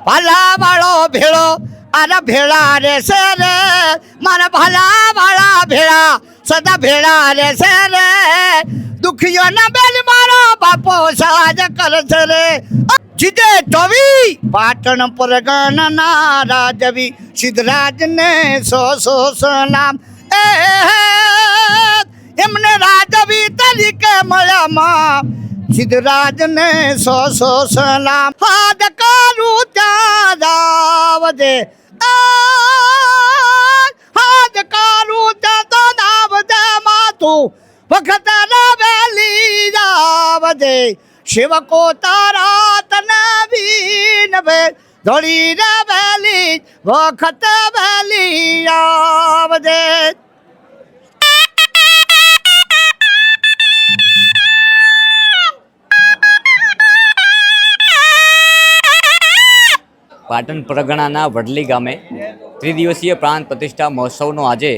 ભાલા વાળો ભેળો આના ભેળા રે છે રે મારા ભાલા વાળા ભેળા સદા ભેળા રે છે રે દુખીઓના બેન મારો બાપો સાજ કરશે રે જીતે ટોવી પાટણ પરગણના રાજવી સિદ્ધરાજને સો સલામ એમને રાજવી તરીકે મળ્યામાં સિદ્ધરાજને સો સલામ હાથ કરું ત્યાં આવજે હાથ કરું ત્યાં તો આવજે માતું વખત રવેલી આવજે સેવકો તારા તને વિનવે ધોળી રવેલી વખત વેલી આવજે પાટણ પરગણાના વડલી ગામે ત્રિદિવસીય પ્રાણ પ્રતિષ્ઠા મહોત્સવનો આજે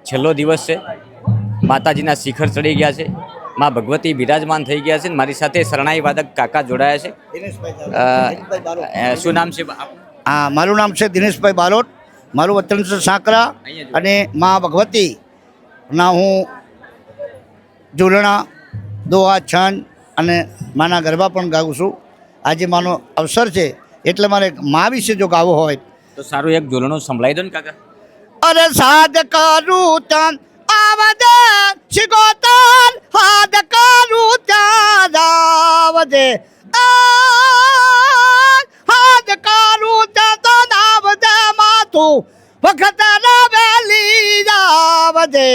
છેલ્લો દિવસ છે. માતાજીના શિખર ચડી ગયા છે, મા ભગવતી બિરાજમાન થઈ ગયા છે. મારી સાથે શરણાઈ વાદક કાકા જોડાયા છે. શું નામ છે? હા, મારું નામ છે દિનેશભાઈ બારોટ. મારું વતન છે સાંકરા અને મા ભગવતીના હું ઝૂલણા દોહા છંદ અને માના ગરબા પણ ગાઉં છું. આજે માનો અવસર છે એટલે મારે મા વિશે જો ગાવો હોય તો સારું એક ઝૂલણું સંભળાઈ દો ને કાકા. અરે સાદ કરું તન આવજે શિગોતર હાદ કરું ત્યાં આવજે હાદ કરું ત્યાં તો આવજે માતું વખત રવેલી આવજે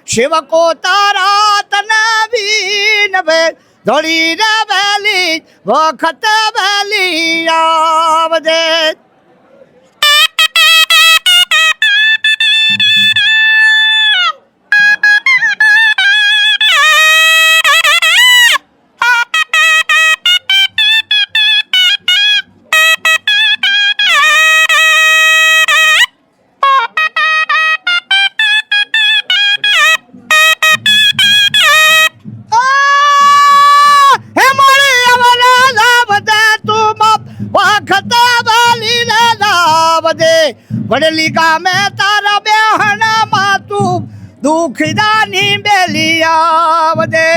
સેવકો તારા તને વિનવે ધોળી રવેલી વખત વેલી આવજે વડલી ગામે તારા બેહણ માતું દુખદાની બેલી આવજે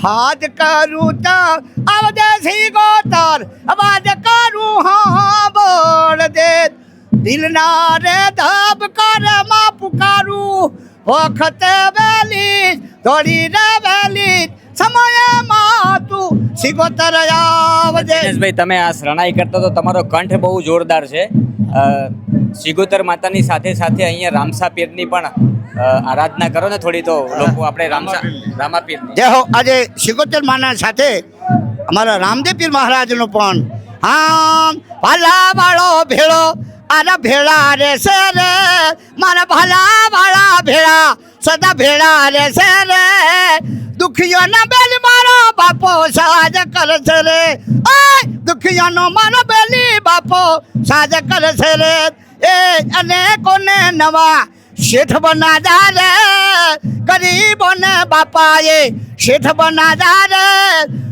હાથ કરું ત્યાં આવજે શિગોતર અવાજ કરું હા બોલ દે દિલના રે ધબ કર માં પુકારું વખત વેલી થોડી રે વેલી સમય માતું શિગોતર આવજે. દિનેશભાઈ, તમે આ શરણાઈ કરતા તો તમારો કંઠ બહુ જોરદાર છે. શિગોતર માતાની સાથે સાથે અહીંયા રામસા પીરની પણ આરાધના કરો ને થોડી, તો લોકો આપણે રામા પીરની જય હો. આજે શિગોતર માના સાથે અમારા રામદેવ પીર મહારાજનો પણ હા ભાલા વાળો ભેળો આના ભેળા રે છે રે મારા ભાલા વાળા ભેળા સદા ભેળા રે છે રે દુખીઓના બેન મારો બાપો સાજ કરશે રે દુખીઓનો મારો બેલી બાપો સાજ કરશે રે એ અને કોને નવા શેઠ બનાજા રે ગરીબોને બાપાએ શેઠ બનાજા રે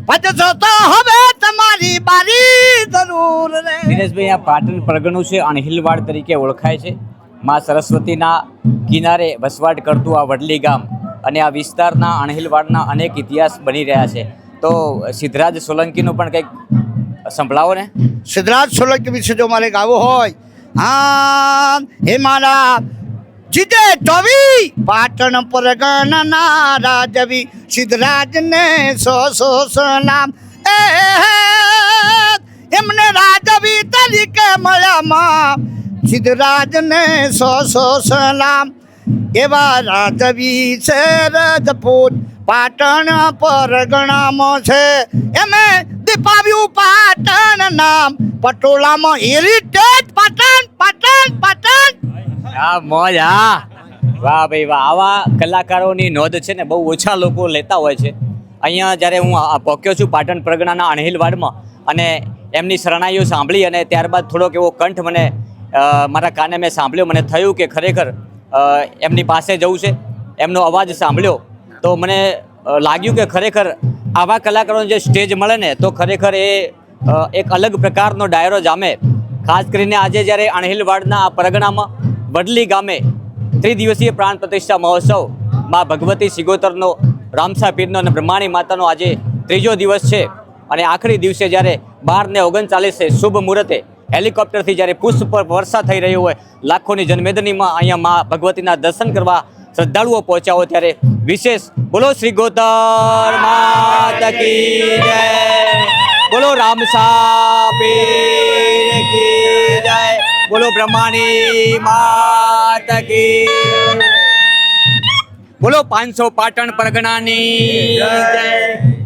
ભજશો તો હવે તમારી બારી જરૂર રે. દિનેશભાઈ, આ પાટણ પરગણું છે, અણહિલવાડ તરીકે ઓળખાય છે. મા સરસ્વતીના કિનારે વસવાટ કરતું આ વડલી ગામ અને આ વિસ્તારના અણહિલવાડના અનેક ઇતિહાસ બની રહ્યા છે. તો સિદ્ધરાજ સોલંકીનું પણ કંઈક સંભળાવો ને. સિદ્ધરાજ સોલંકી વિશે જો મારે ગાવું હોય હા હે મારા જીતે ટોવી પાટણ પરગણના રાજવી સિદ્ધરાજને સો સલામ એમને રાજવી તરીકે મળ્યામાં સિદ્ધરાજને સો સલામ એવા રાજવી છે રજપૂત પાટણ પરગણામાં છે એમે દીપાવ્યું પાટણ નામ પટોળામાં હેરિટેજ પાટણ પાટણ પાટણ. હા મોજ. હા, વાહ ભાઈ વાહ. આવા કલાકારોની નોંધ છે ને બહુ ઓછા લોકો લેતા હોય છે. અહીંયા જ્યારે હું પહોંચ્યો છું પાટણ પરગણાના અણહિલવાડમાં અને એમની શરણાઈઓ સાંભળી અને ત્યારબાદ થોડોક એવો કંઠ મને મારા કાને મેં સાંભળ્યો. મને થયું કે ખરેખર એમની પાસે જવું છે. એમનો અવાજ સાંભળ્યો તો મને લાગ્યું કે ખરેખર આવા કલાકારોને જે સ્ટેજ મળે ને તો ખરેખર એ એક અલગ પ્રકારનો ડાયરો જામે. ખાસ કરીને આજે જ્યારે અણહિલવાડના આ પરગણામાં વડલી ગામે ત્રિદિવસીય પ્રાણ પ્રતિષ્ઠા મહોત્સવ માં ભગવતી સિગોતરનો રામસા પીરનો અને બ્રહ્માણી માતાનો આજે ત્રીજો દિવસ છે અને આખરી દિવસે જ્યારે 12:39 શુભ મુહૂર્તે હેલિકોપ્ટરથી જ્યારે પુષ્પ વર્ષા થઈ રહી હોય લાખોની જનમેદનીમાં અહીંયા મા ભગવતીના દર્શન કરવા શ્રદ્ધાળુઓ પહોંચ્યા હોય ત્યારે વિશેષ બોલો શ્રી ગોતર માત કી જય, બોલો રામસા પીર કી જય, બોલો બ્રહ્માણી માત કી, બોલો 500 પાટણ પરગણાની જય.